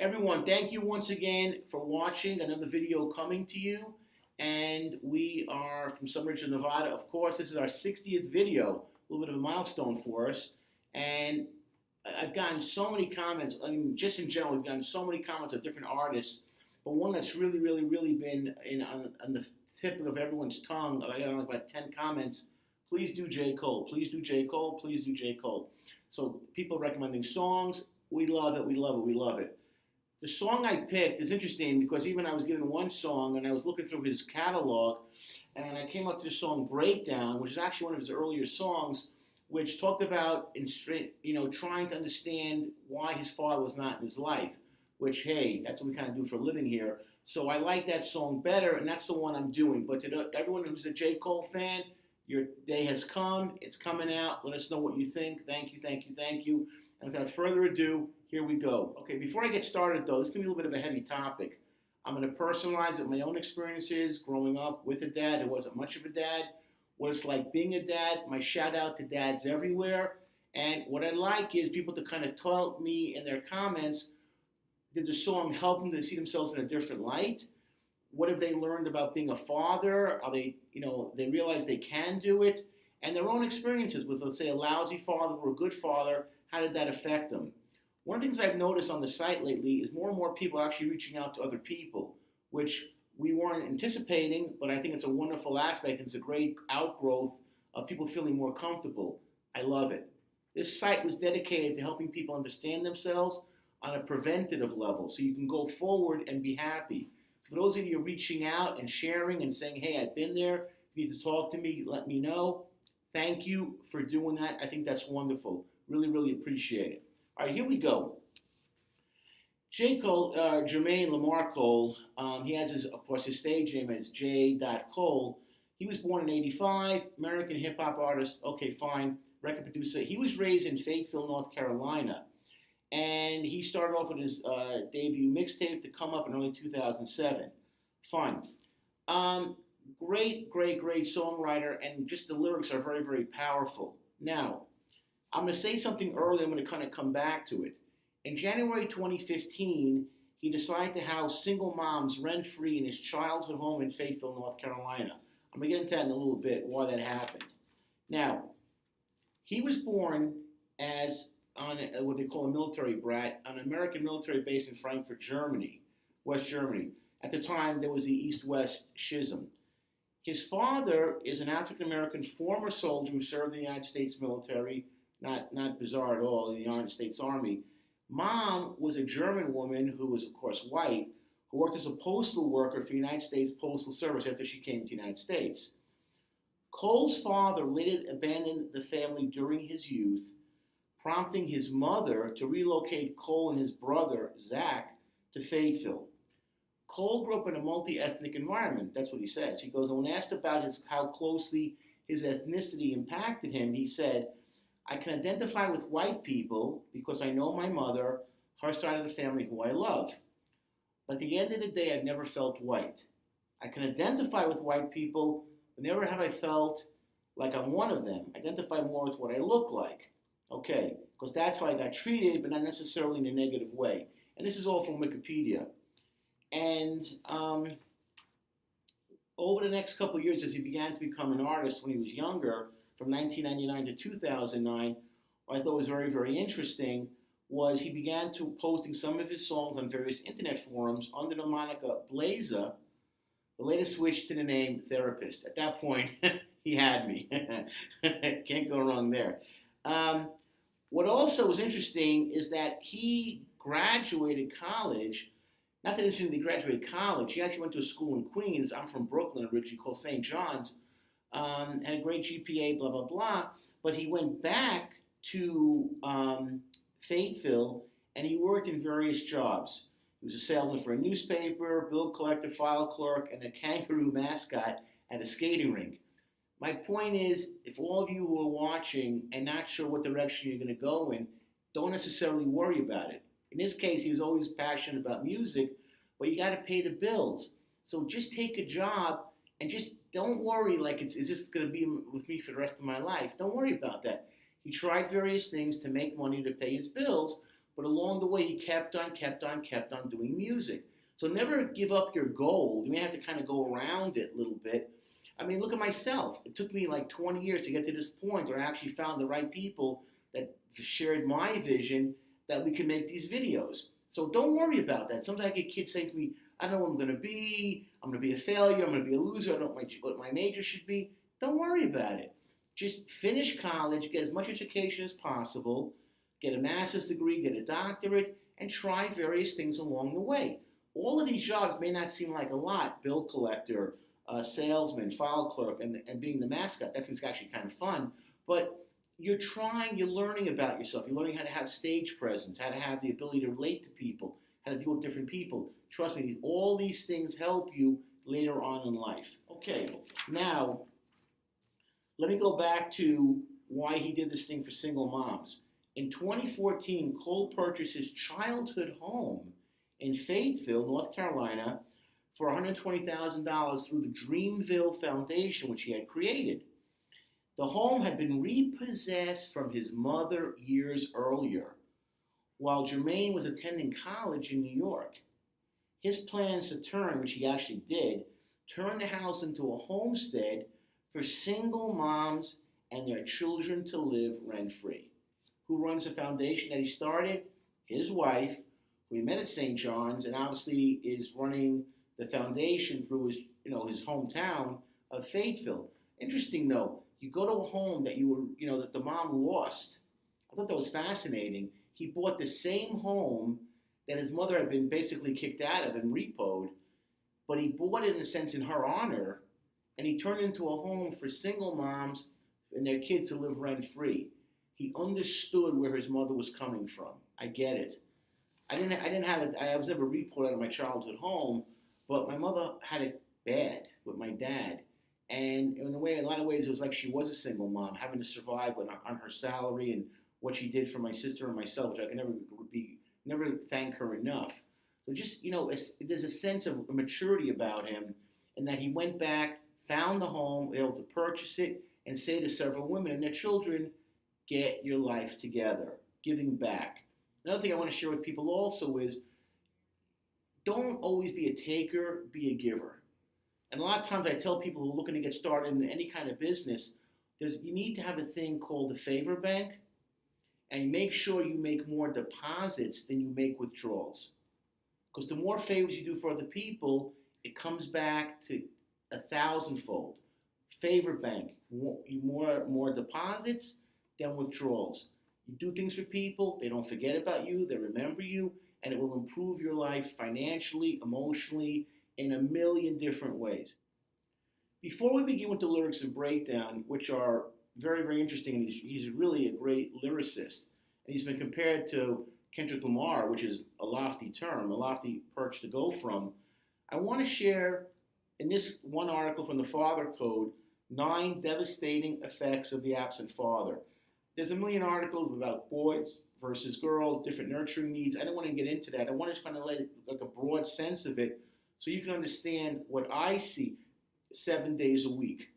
Everyone, thank you once again for watching another video coming to you. And we are from SUNRIDGE, Nevada. Of course, this is our 60th video, a little bit of a milestone for us. And I've gotten so many comments, I mean, just in general, we've gotten so many comments of different artists. But one that's really been on the tip of everyone's tongue, I got like about 10 comments. Please do J. Cole, please do J. Cole, please do J. Cole. So people recommending songs. We love it, we love it, we love it. The song I picked is interesting because even I was given one song and I was looking through his catalog and I came up to the song Breakdown, which is actually one of his earlier songs, which talked about trying to understand why his father was not in his life, which, hey, that's what we kind of do for a living here. So I like that song better, and that's the one I'm doing. But to everyone who's a J. Cole fan, your day has come. It's coming out. Let us know what you think. Thank you, thank you, thank you. And without further ado, here we go. Okay, before I get started, though, this is going to be a little bit of a heavy topic. I'm going to personalize it, my own experiences growing up with a dad who wasn't much of a dad, what it's like being a dad, my shout out to dads everywhere. And what I'd like is people to kind of tell me in their comments, did the song help them to see themselves in a different light? What have they learned about being a father? Are they, they realize they can do it? And their own experiences with, let's say, a lousy father or a good father, how did that affect them? One of the things I've noticed on the site lately is more and more people are actually reaching out to other people, which we weren't anticipating, but I think it's a wonderful aspect. It's a great outgrowth of people feeling more comfortable. I love it. This site was dedicated to helping people understand themselves on a preventative level so you can go forward and be happy. For those of you reaching out and sharing and saying, hey, I've been there, if you need to talk to me, let me know. Thank you for doing that. I think that's wonderful. Really appreciate it. All right, here we go. J. Cole, Jermaine Lamar Cole, he has, of course, his stage name is J. Cole. He was born in '85, American hip-hop artist, okay, fine, record producer. He was raised in Fayetteville, North Carolina, and he started off with his debut mixtape to come up in early 2007. Fine. Great songwriter, and just the lyrics are very powerful. Now, I'm going to say something early. I'm going to kind of come back to it. In January 2015, he decided to house single moms rent-free in his childhood home in Fayetteville, North Carolina. I'm going to get into that in a little bit, why that happened. Now, he was born as on what they call a military brat on an American military base in Frankfurt, Germany, West Germany. At the time, there was the East-West schism. His father is an African-American former soldier who served in the United States military, not bizarre at all, in the United States Army. Mom was a German woman who was, of course, white, who worked as a postal worker for the United States Postal Service after she came to the United States. Cole's father later abandoned the family during his youth, prompting his mother to relocate Cole and his brother, Zach, to Fayetteville. Cole grew up in a multi-ethnic environment. That's what he says. He goes, when asked about how closely his ethnicity impacted him, he said, I can identify with white people because I know my mother, her side of the family, who I love. But at the end of the day, I've never felt white. I can identify with white people, but never have I felt like I'm one of them. Identify more with what I look like. Okay, because that's how I got treated, but not necessarily in a negative way. And this is all from Wikipedia. And over the next couple of years, as he began to become an artist when he was younger, from 1999 to 2009, what I thought was very interesting was he began to posting some of his songs on various internet forums under the moniker Blazer, but later switched to the name Therapist. At that point, he had me. Can't go wrong there. What also was interesting is that he graduated college. Not that he graduated college. He actually went to a school in Queens. I'm from Brooklyn originally, called St. John's. Had a great GPA, blah, blah, blah. But he went back to Fayetteville, and he worked in various jobs. He was a salesman for a newspaper, bill collector, file clerk, and a kangaroo mascot at a skating rink. My point is, if all of you who are watching and not sure what direction you're going to go in, don't necessarily worry about it. In this case, he was always passionate about music, but you got to pay the bills. So just take a job and just don't worry like is this going to be with me for the rest of my life? Don't worry about that. He tried various things to make money to pay his bills, but along the way he kept on doing music. So never give up your goal. You may have to kind of go around it a little bit. I mean, look at myself. It took me like 20 years to get to this point where I actually found the right people that shared my vision that we can make these videos. So don't worry about that. Sometimes I get kids saying to me, I don't know what I'm going to be. I'm going to be a failure. I'm going to be a loser. I don't know what my major should be. Don't worry about it. Just finish college, get as much education as possible, get a master's degree, get a doctorate, and try various things along the way. All of these jobs may not seem like a lot: bill collector, salesman, file clerk, and being the mascot. That seems actually kind of fun. But you're trying, you're learning about yourself. You're learning how to have stage presence, how to have the ability to relate to people, how to deal with different people. Trust me, all these things help you later on in life. Okay, now let me go back to why he did this thing for single moms. In 2014, Cole purchased his childhood home in Fayetteville, North Carolina, for $120,000 through the Dreamville Foundation, which he had created. The home had been repossessed from his mother years earlier, while Jermaine was attending college in New York. His plans to turn, which he actually did, turn the house into a homestead for single moms and their children to live rent-free. Who runs the foundation that he started? His wife, who he met at St. John's, and obviously is running the foundation through his, his hometown of Fayetteville. Interesting though, you go to a home that that the mom lost. I thought that was fascinating. He bought the same home that his mother had been basically kicked out of and repoed, but he bought it in a sense in her honor, and he turned it into a home for single moms and their kids to live rent-free. He understood where his mother was coming from. I get it. I was never repoed out of my childhood home, but my mother had it bad with my dad. And in a lot of ways, it was like she was a single mom, having to survive on her salary and what she did for my sister and myself, which I can never thank her enough. So just, there's a sense of maturity about him, and that he went back, found the home, able to purchase it, and say to several women and their children, get your life together, giving back. Another thing I want to share with people also is, don't always be a taker, be a giver. And a lot of times I tell people who are looking to get started in any kind of business, you need to have a thing called a favor bank, and make sure you make more deposits than you make withdrawals. Because the more favors you do for other people, it comes back to 1,000-fold. Favor bank, more deposits than withdrawals. You do things for people, they don't forget about you, they remember you, and it will improve your life financially, emotionally, in a million different ways. Before we begin with the lyrics and breakdown, which are very, very interesting, and he's really a great lyricist, and he's been compared to Kendrick Lamar, which is a lofty term, a lofty perch to go from, I want to share in this one article from the Father Code, 9 devastating effects of the absent father. There's a million articles about boys versus girls, different nurturing needs. I don't want to get into that. I want to just kind of let it, like a broad sense of it, so you can understand what I see 7 days a week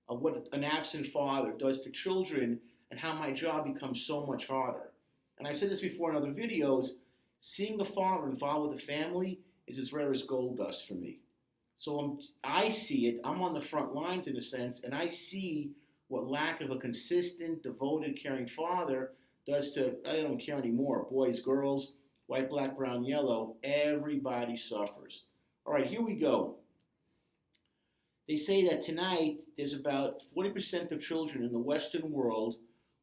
of what an absent father does to children and how my job becomes so much harder. And I've said this before in other videos, seeing a father involved with a family is as rare as gold dust for me. So I see it, I'm on the front lines in a sense, and I see what lack of a consistent, devoted, caring father does to, I don't care anymore, boys, girls, white, black, brown, yellow, everybody suffers. All right, here we go. They say that tonight there's about 40% of children in the Western world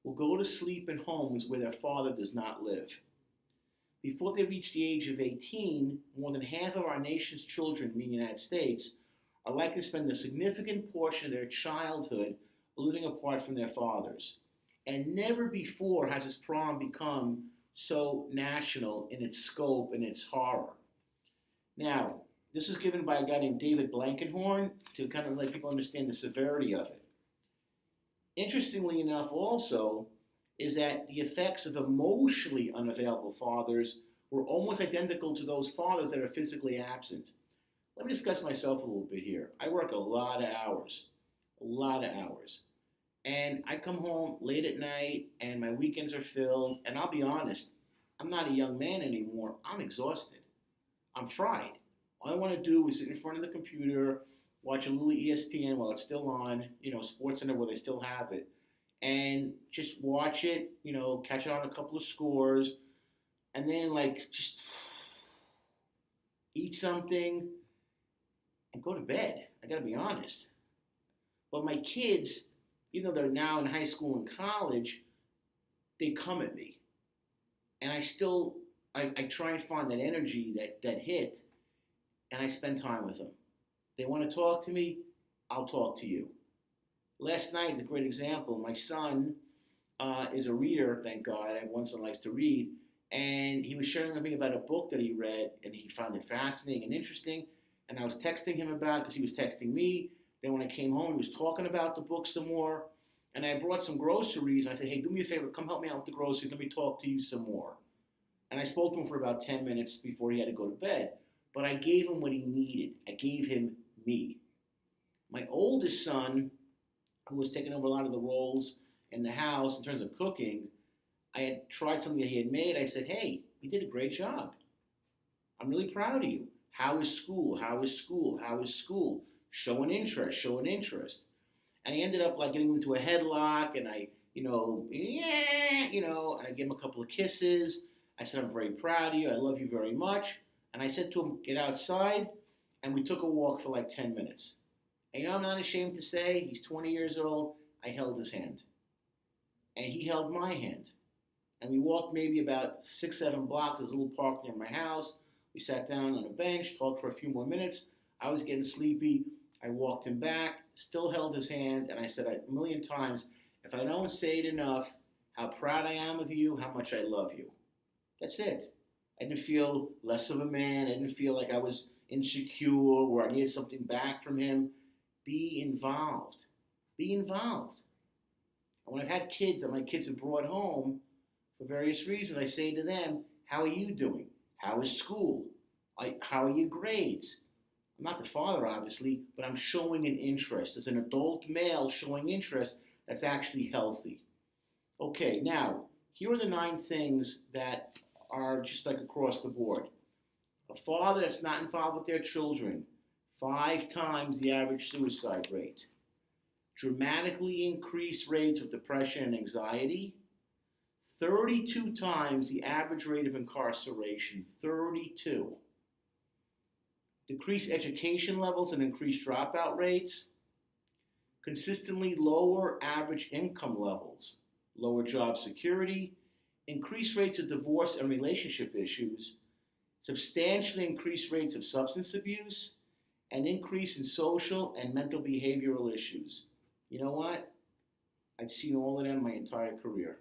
will go to sleep in homes where their father does not live. Before they reach the age of 18, more than half of our nation's children in the United States are likely to spend a significant portion of their childhood living apart from their fathers. And never before has this problem become so national in its scope and its horror. Now, this is given by a guy named David Blankenhorn to kind of let people understand the severity of it. Interestingly enough also is that the effects of emotionally unavailable fathers were almost identical to those fathers that are physically absent. Let me discuss myself a little bit here. I work a lot of hours. And I come home late at night and my weekends are filled, and I'll be honest, I'm not a young man anymore. I'm exhausted. I'm fried. All I want to do is sit in front of the computer, watch a little ESPN while it's still on, Sports Center where they still have it, and just watch it, catch it on a couple of scores, and then like just eat something and go to bed. I got to be honest. But my kids, even though they're now in high school and college, they come at me, and I try and find that energy, that hit, and I spend time with them. They want to talk to me, I'll talk to you. Last night, a great example, my son is a reader, thank God. I have one son who likes to read, and he was sharing with me about a book that he read, and he found it fascinating and interesting, and I was texting him about it because he was texting me. Then when I came home, he was talking about the book some more, and I brought some groceries. I said, hey, do me a favor, come help me out with the groceries, let me talk to you some more. And I spoke to him for about 10 minutes before he had to go to bed. But I gave him what he needed. I gave him me. My oldest son, who was taking over a lot of the roles in the house in terms of cooking, I had tried something that he had made. I said, hey, you did a great job. I'm really proud of you. How is school? How is school? How is school? Show an interest. Show an interest. And I ended up like getting him into a headlock, and I, and I gave him a couple of kisses. I said, I'm very proud of you. I love you very much. And I said to him, get outside. And we took a walk for like 10 minutes. And I'm not ashamed to say, he's 20 years old. I held his hand. And he held my hand. And we walked maybe about 6, 7 blocks. There's a little park near my house. We sat down on a bench, talked for a few more minutes. I was getting sleepy. I walked him back, still held his hand. And I said a million times, if I don't say it enough, how proud I am of you, how much I love you. That's it. I didn't feel less of a man. I didn't feel like I was insecure or I needed something back from him. Be involved. Be involved. And when I've had kids that my kids have brought home for various reasons, I say to them, how are you doing? How is school? How are your grades? I'm not the father, obviously, but I'm showing an interest. As an adult male showing interest, that's actually healthy. Okay, now, here are the 9 things that are just like across the board. A father that's not involved with their children, 5 times the average suicide rate. Dramatically increased rates of depression and anxiety. 32 times the average rate of incarceration, 32. Decreased education levels and increased dropout rates. Consistently lower average income levels, lower job security, increased rates of divorce and relationship issues, substantially increased rates of substance abuse, and increase in social and mental behavioral issues. You know what? I've seen all of them my entire career.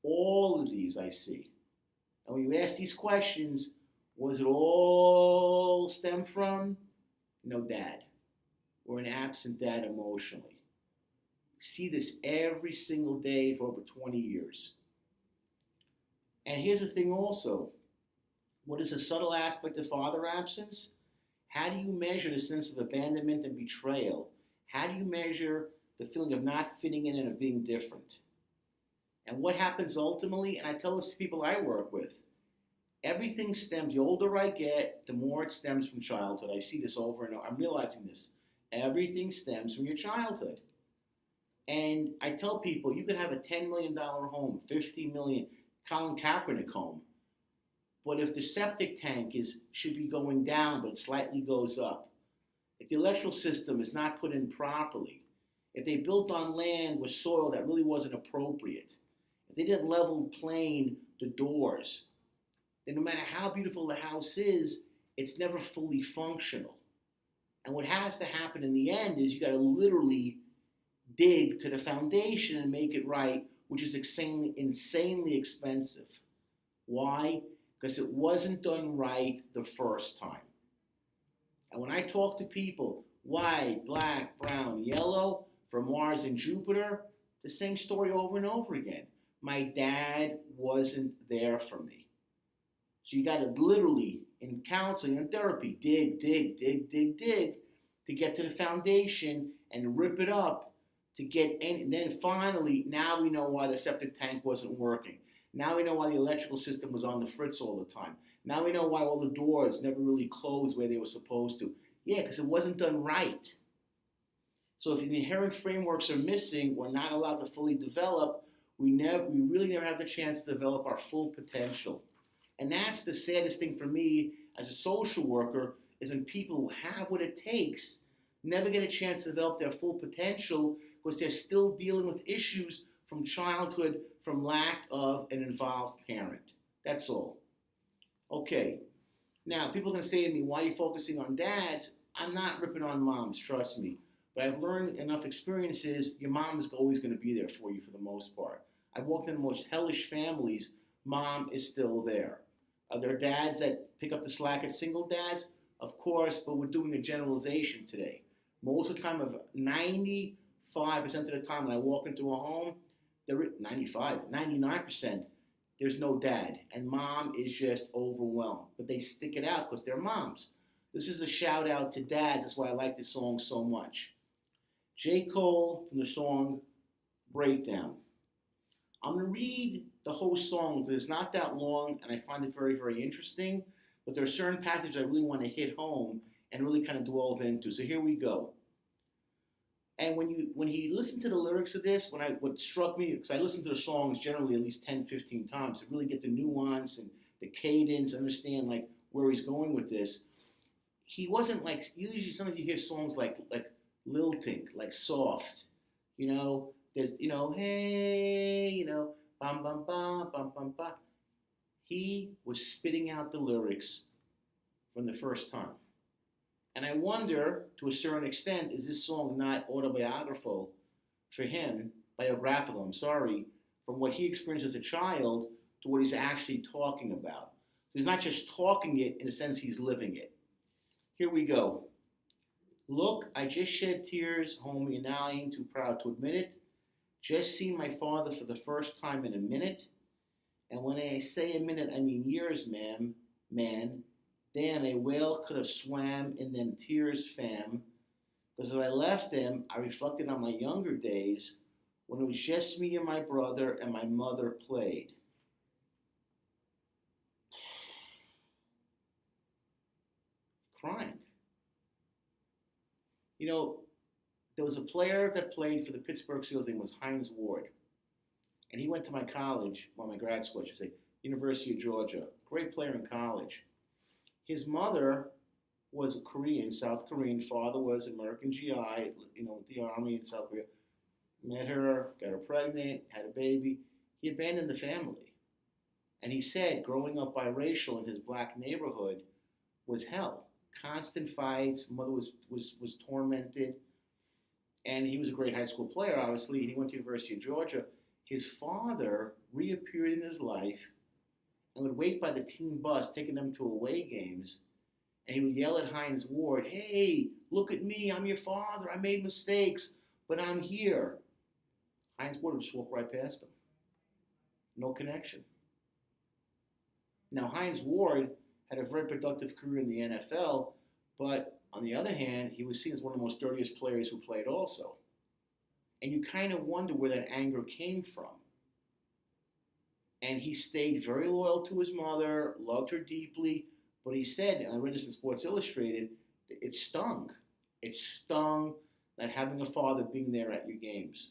All of these I see. And when you ask these questions, was it all stem from? No dad. Or an absent dad emotionally. We see this every single day for over 20 years. And here's the thing also. What is a subtle aspect of father absence? How do you measure the sense of abandonment and betrayal? How do you measure the feeling of not fitting in and of being different? And what happens ultimately, and I tell this to people I work with, everything stems, the older I get, the more it stems from childhood. I see this over and over. I'm realizing this. Everything stems from your childhood. And I tell people, you could have a $10 million home, $50 million, Colin Kaepernick home. But if the septic tank should be going down, but it slightly goes up, if the electrical system is not put in properly, if they built on land with soil that really wasn't appropriate, if they didn't level plane the doors, then no matter how beautiful the house is, it's never fully functional. And what has to happen in the end is you got to literally dig to the foundation and make it right, which is insanely expensive. Why? Because it wasn't done right the first time. And when I talk to people, white, black, brown, yellow, from Mars and Jupiter, the same story over and over again. My dad wasn't there for me. So you got to literally, in counseling and therapy, dig to get to the foundation and rip it up to get in. And then finally, now we know why the septic tank wasn't working. Now we know why the electrical system was on the fritz all the time. Now we know why all the doors never really closed where they were supposed to. Yeah, because it wasn't done right. So if the inherent frameworks are missing, we're not allowed to fully develop, we really never have the chance to develop our full potential. And that's the saddest thing for me as a social worker, is when people who have what it takes never get a chance to develop their full potential because they're still dealing with issues from childhood, from lack of an involved parent. That's all. Okay. Now, people are going to say to me, why are you focusing on dads? I'm not ripping on moms, trust me. But I've learned enough experiences, your mom is always going to be there for you for the most part. I've walked in the most hellish families, mom is still there. Are there dads that pick up the slack as single dads? Of course, but we're doing a generalization today. Most of the time, of 95% of the time when I walk into a home, 99%, there's no dad. And mom is just overwhelmed. But they stick it out because they're moms. This is a shout out to dads. That's why I like this song so much. J.Cole from the song Breakdown. I'm going to read the whole song because it's not that long and I find it very, very interesting. But there are certain passages I really want to hit home and really kind of delve into. So here we go. And when he listened to the lyrics of this, what struck me, because I listen to the songs generally at least 10, 15 times to really get the nuance and the cadence, understand like where he's going with this. He wasn't like, usually sometimes you hear songs like lilting, like soft, there's, hey, bam, bam, bam, bam, bam, bam. He was spitting out the lyrics from the first time. And I wonder, to a certain extent, is this song not autobiographical for him, biographical, from what he experienced as a child to what he's actually talking about. He's not just talking it in a sense, he's living it. Here we go. Look, I just shed tears, homie, and now I ain't too proud to admit it. Just seen my father for the first time in a minute. And when I say a minute, I mean years, man. Damn, a whale could have swam in them tears, fam. Because as I left him, I reflected on my younger days when it was just me and my brother and my mother played. Crying. There was a player that played for the Pittsburgh Steelers. His name was Hines Ward. And he went to my college, my grad school, I should say, University of Georgia. Great player in college. His mother was a Korean, South Korean. Father was American GI, the Army in South Korea. Met her, got her pregnant, had a baby. He abandoned the family. And he said growing up biracial in his black neighborhood was hell. Constant fights, mother was tormented. And he was a great high school player, obviously, and he went to the University of Georgia. His father reappeared in his life and would wait by the team bus, taking them to away games, and he would yell at Hines Ward, hey, look at me, I'm your father, I made mistakes, but I'm here. Hines Ward would just walk right past him. No connection. Now, Hines Ward had a very productive career in the NFL, but on the other hand, he was seen as one of the most dirtiest players who played also. And you kind of wonder where that anger came from. And he stayed very loyal to his mother, loved her deeply, but he said, and I read this in Sports Illustrated, it stung. It stung not having a father being there at your games.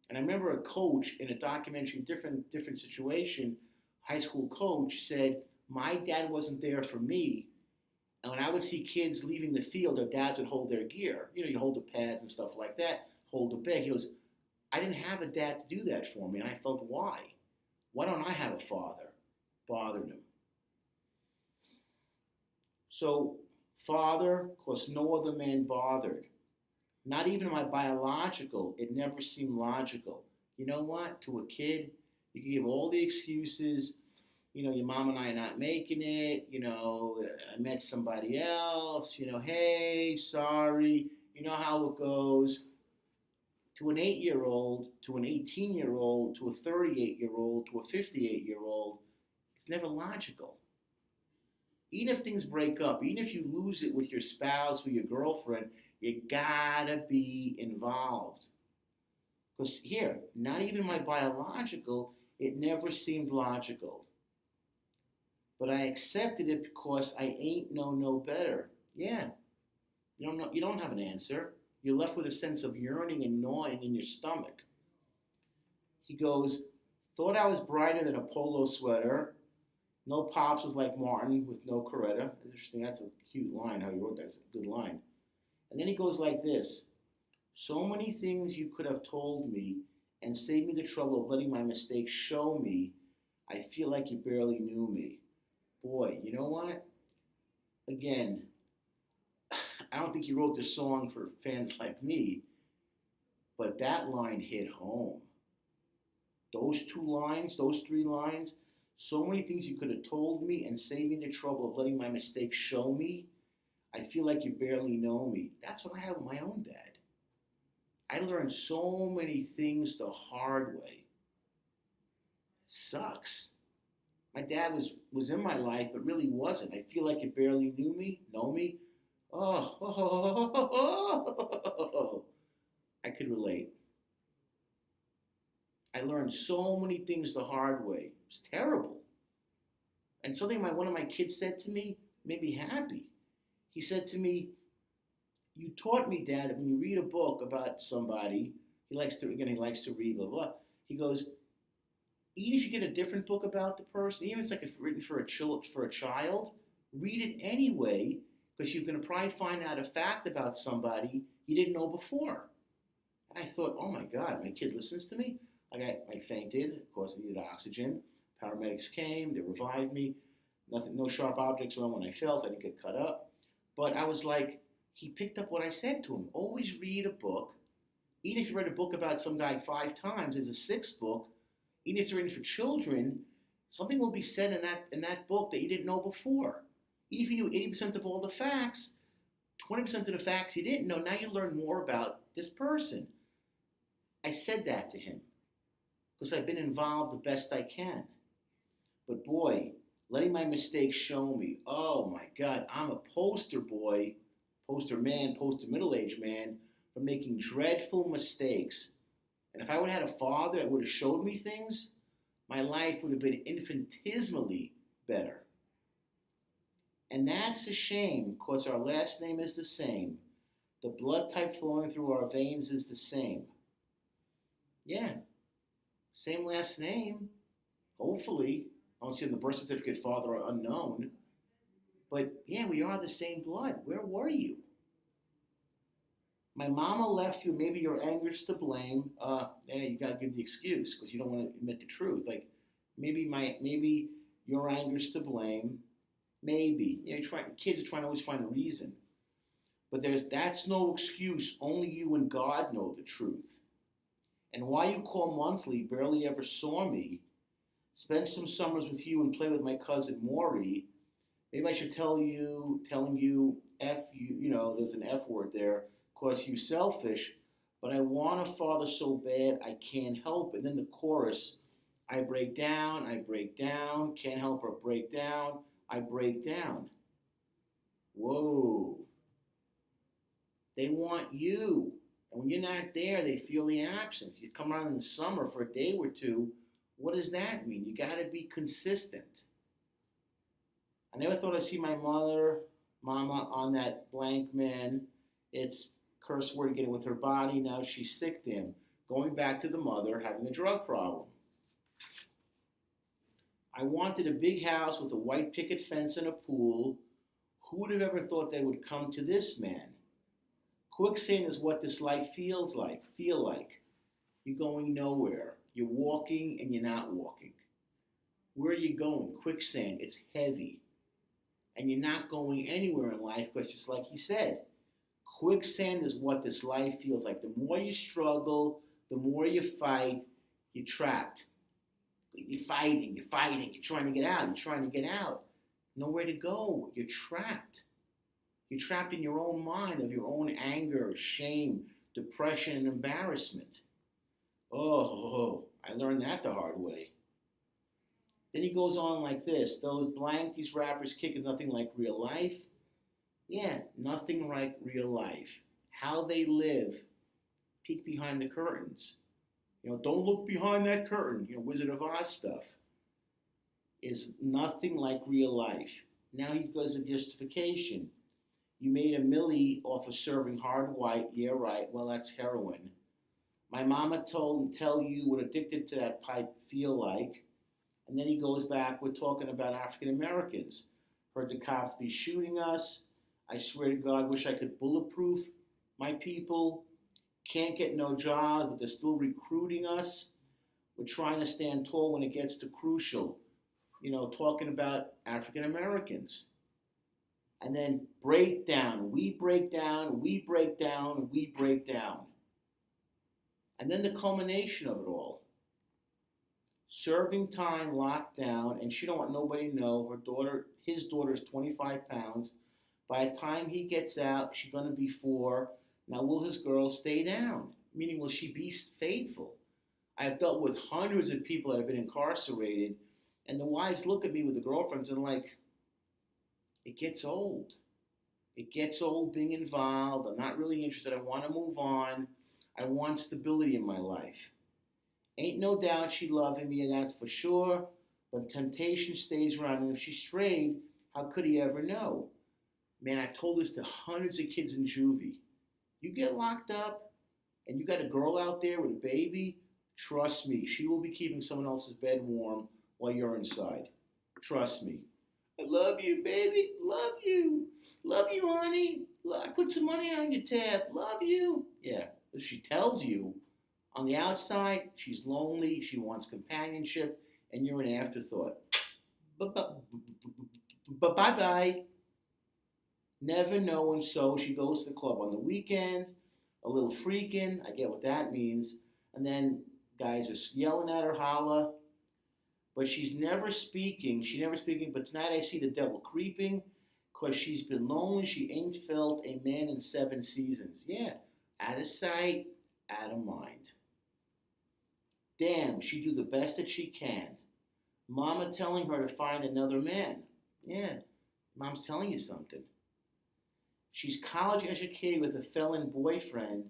And I remember a coach in a documentary, different situation, high school coach said, my dad wasn't there for me. And when I would see kids leaving the field, their dads would hold their gear. You hold the pads and stuff like that, hold the bag. He goes, I didn't have a dad to do that for me. And I felt, why? Why don't I have a father? Bothered him. So, father, of course, no other man bothered. Not even my biological, it never seemed logical. You know what? To a kid, you can give all the excuses. Your mom and I are not making it. I met somebody else. Hey, sorry. You know how it goes. To an 8-year-old, to an 18-year-old, to a 38-year-old, to a 58-year-old, it's never logical. Even if things break up, even if you lose it with your spouse or your girlfriend, you gotta be involved. Because here, not even my biological, It never seemed logical. But I accepted it because I ain't no better. Yeah, you don't have an answer. You're left with a sense of yearning and gnawing in your stomach. He goes, thought I was brighter than a polo sweater. No pops was like Martin with no Coretta. Interesting, that's a cute line, how he wrote that. That's a good line. And then he goes like this. So many things you could have told me and saved me the trouble of letting my mistakes show me. I feel like you barely knew me. Boy, you know what? Again, I don't think he wrote this song for fans like me, but that line hit home. Those two lines, those three lines, so many things you could have told me and saved me the trouble of letting my mistakes show me. I feel like you barely know me. That's what I have with my own dad. I learned so many things the hard way. It sucks. My dad was in my life, but really wasn't. I feel like you barely knew me, know me. Oh, I could relate. I learned so many things the hard way. It was terrible. And something one of my kids said to me made me happy. He said to me, you taught me, Dad, that when you read a book about somebody, he likes to read, blah, blah. He goes, even if you get a different book about the person, even if it's like it's written for a child, read it anyway, because you're going to probably find out a fact about somebody you didn't know before. And I thought, oh my God, my kid listens to me? I fainted, of course I needed oxygen. Paramedics came, they revived me. No sharp objects around when I fell, so I didn't get cut up. But I was like, he picked up what I said to him. Always read a book. Even if you read a book about some guy 5 times, there's a 6th book. Even if it's written for children, something will be said in that book that you didn't know before. Even if you knew 80% of all the facts, 20% of the facts you didn't know, now you learn more about this person. I said that to him because I've been involved the best I can. But boy, letting my mistakes show me, oh my God, I'm a poster boy, poster man, poster middle-aged man for making dreadful mistakes. And if I would have had a father that would have showed me things, my life would have been infinitesimally better. And that's a shame, because our last name is the same. The blood type flowing through our veins is the same. Yeah, same last name, hopefully. I don't see on the birth certificate father unknown. But yeah, we are the same blood. Where were you? My mama left you, maybe your anger's to blame. Yeah, you gotta give the excuse because you don't want to admit the truth. Like maybe your anger's to blame. Maybe. Kids are trying to always find a reason. But that's no excuse. Only you and God know the truth. And why you call monthly, barely ever saw me. Spend some summers with you and play with my cousin Maury. Maybe I should telling you, there's an F word there, cause you selfish, but I want a father so bad I can't help. And then the chorus, I break down, can't help but break down, I break down. Whoa. They want you. And when you're not there, they feel the absence. You come around in the summer for a day or two. What does that mean? You got to be consistent. I never thought I'd see my mama on that blank man. It's curse word getting with her body. Now she's sick to him. Going back to the mother having a drug problem. I wanted a big house with a white picket fence and a pool. Who would have ever thought they would come to this man? Quicksand is what this life feel like. You're going nowhere. You're walking and you're not walking. Where are you going? Quicksand. It's heavy. And you're not going anywhere in life because just like he said, quicksand is what this life feels like. The more you struggle, the more you fight, you're trapped. You're fighting, you're trying to get out. Nowhere to go. You're trapped. You're trapped in your own mind of your own anger, shame, depression, and embarrassment. Oh, I learned that the hard way. Then he goes on like this. These rappers kick is nothing like real life. Yeah, nothing like real life. How they live, peek behind the curtains. Don't look behind that curtain, Wizard of Oz stuff is nothing like real life. Now he goes to justification. You made a millie off of serving hard white. Yeah, right. Well, that's heroin. My mama tell you what addicted to that pipe feel like. And then he goes back, we're talking about African Americans. Heard the cops be shooting us. I swear to God, wish I could bulletproof my people. Can't get no jobs, but they're still recruiting us. We're trying to stand tall when it gets to crucial. Talking about African Americans. And then break down. We break down, we break down, we break down. And then the culmination of it all. Serving time, locked down, and she don't want nobody to know. His daughter's 25 pounds. By the time he gets out, she's going to be 4. Now, will his girl stay down? Meaning, will she be faithful? I've dealt with hundreds of people that have been incarcerated, and the wives look at me with the girlfriends and like, it gets old. It gets old being involved. I'm not really interested. I want to move on. I want stability in my life. Ain't no doubt she loving me, and that's for sure, but temptation stays around, and if she strayed, how could he ever know? Man, I told this to hundreds of kids in juvie. You get locked up, and you got a girl out there with a baby, trust me, she will be keeping someone else's bed warm while you're inside. Trust me. I love you, baby. Love you. Love you, honey. I put some money on your tab. Love you. Yeah, if she tells you, on the outside, she's lonely, she wants companionship, and you're an afterthought. Bye-bye. Never knowing, so she goes to the club on the weekend, a little freaking, I get what that means, and then guys are yelling at her, holla, but she's never speaking, but tonight I see the devil creeping, because she's been lonely, she ain't felt a man in 7 seasons. Yeah, out of sight, out of mind. Damn, she do the best that she can. Mama telling her to find another man. Yeah, mom's telling you something. She's college educated with a felon boyfriend.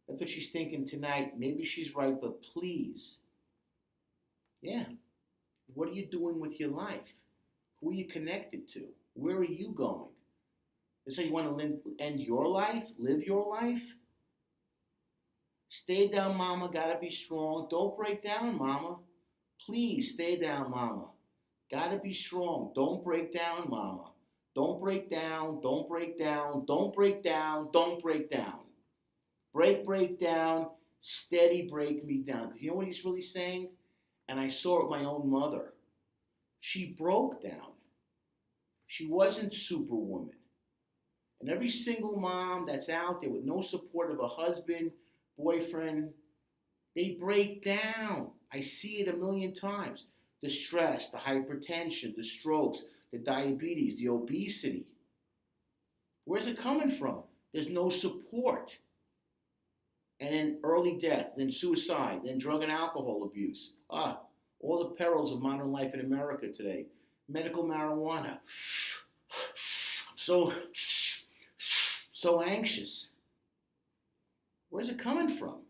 That's what she's thinking tonight. Maybe she's right, but please. Yeah. What are you doing with your life? Who are you connected to? Where are you going? They say you want to end your life? Live your life? Stay down, mama. Gotta be strong. Don't break down, mama. Please stay down, mama. Gotta be strong. Don't break down, mama. Don't break down. Don't break down. Don't break down. Don't break down. Break down. Steady break me down. Because you know what he's really saying? And I saw it with my own mother. She broke down. She wasn't Superwoman. And every single mom that's out there with no support of a husband, boyfriend, they break down. I see it a million times. The stress, the hypertension, the strokes, the diabetes, the obesity. Where's it coming from? There's no support. And then early death, then suicide, then drug and alcohol abuse. All the perils of modern life in America today. Medical marijuana. So anxious. Where's it coming from?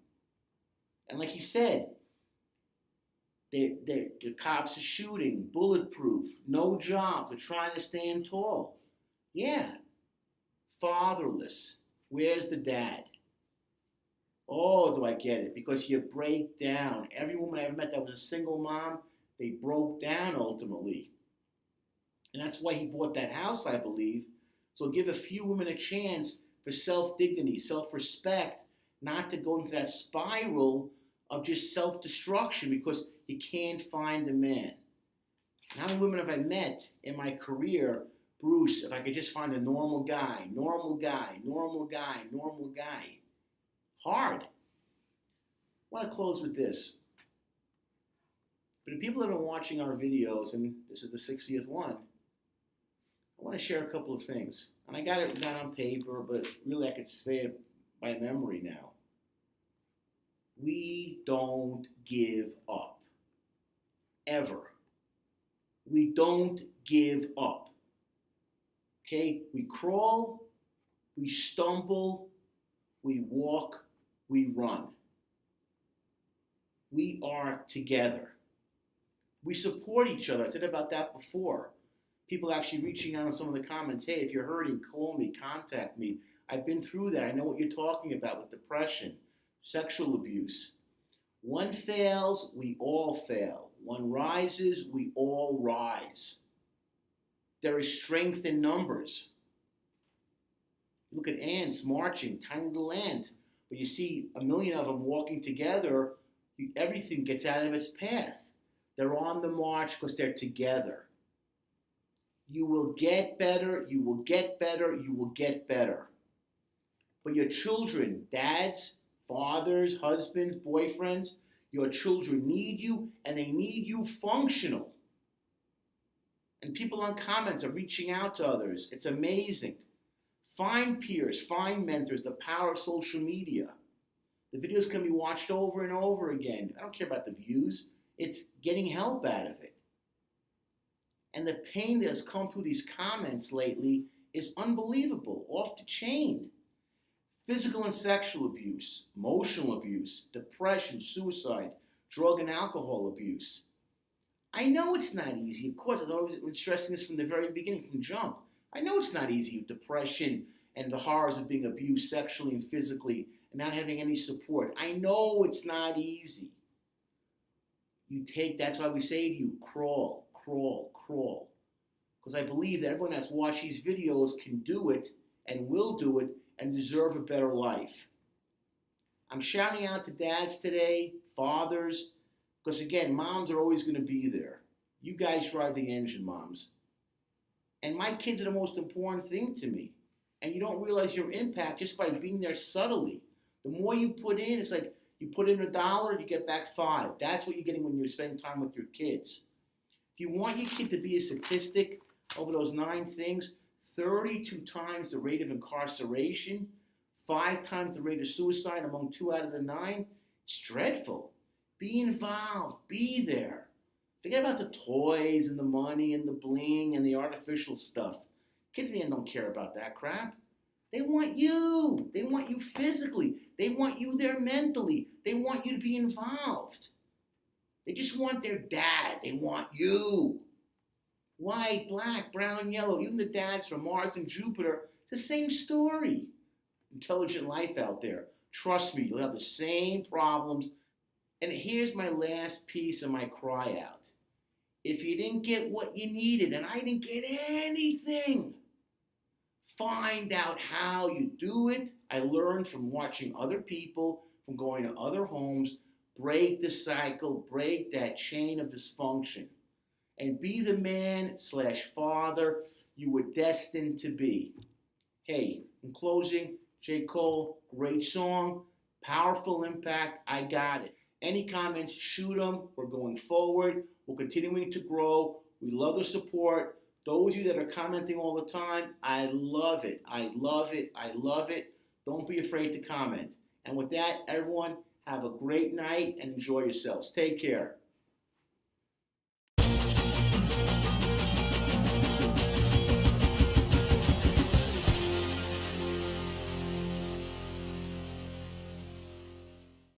And like he said, the cops are shooting, bulletproof, no job, they're trying to stand tall. Yeah. Fatherless. Where's the dad? Oh, do I get it? Because you break down. Every woman I ever met that was a single mom, they broke down ultimately. And that's why he bought that house, I believe. So give a few women a chance for self-dignity, self-respect, not to go into that spiral of just self-destruction because you can't find a man. How many women have I met in my career, Bruce, if I could just find a normal guy. Hard. I want to close with this. For the people that have been watching our videos, and this is the 60th one, I want to share a couple of things. And I got it down on paper, but really I could say it by memory now. We don't give up. Ever. We don't give up. Okay? We crawl, we stumble, we walk, we run. We are together. We support each other. I said about that before. People actually reaching out on some of the comments. Hey, if you're hurting, call me, contact me. I've been through that. I know what you're talking about with depression, sexual abuse. One fails, we all fail. One rises, we all rise. There is strength in numbers. Look at ants marching, tiny little ant. But you see a million of them walking together, everything gets out of its path. They're on the march because they're together. You will get better, you will get better, you will get better. But your children, dads, fathers, husbands, boyfriends, your children need you, and they need you functional. And people on comments are reaching out to others. It's amazing. Find peers, find mentors, the power of social media. The videos can be watched over and over again. I don't care about the views. It's getting help out of it. And the pain that has come through these comments lately is unbelievable, off the chain. Physical and sexual abuse, emotional abuse, depression, suicide, drug and alcohol abuse. I know it's not easy. Of course, I've always been stressing this from the very beginning, from jump. I know it's not easy with depression and the horrors of being abused sexually and physically and not having any support. I know it's not easy. That's why we say to you, crawl, crawl, crawl. Because I believe that everyone that's watched these videos can do it and will do it and deserve a better life. I'm shouting out to dads today, fathers, because again, moms are always going to be there. You guys drive the engine, moms. And my kids are the most important thing to me. And you don't realize your impact just by being there subtly. The more you put in, it's like you put in $1, you get back $5. That's what you're getting when you're spending time with your kids. If you want your kid to be a statistic over those 9 things, 32 times the rate of incarceration, 5 times the rate of suicide among 2 out of the 9, it's dreadful. Be involved. Be there. Forget about the toys and the money and the bling and the artificial stuff. Kids in the end don't care about that crap. They want you. They want you physically. They want you there mentally. They want you to be involved. They just want their dad. They want you. White, black, brown, yellow, even the dads from Mars and Jupiter, it's the same story. Intelligent life out there. Trust me, you'll have the same problems. And here's my last piece of my cry out. If you didn't get what you needed, and I didn't get anything, find out how you do it. I learned from watching other people, from going to other homes. Break the cycle, break that chain of dysfunction. And be the man/father you were destined to be. Hey, in closing, J. Cole, great song, powerful impact, I got it. Any comments, shoot them. We're going forward. We're continuing to grow. We love the support. Those of you that are commenting all the time, I love it. I love it. I love it. Don't be afraid to comment. And with that, everyone, have a great night and enjoy yourselves. Take care.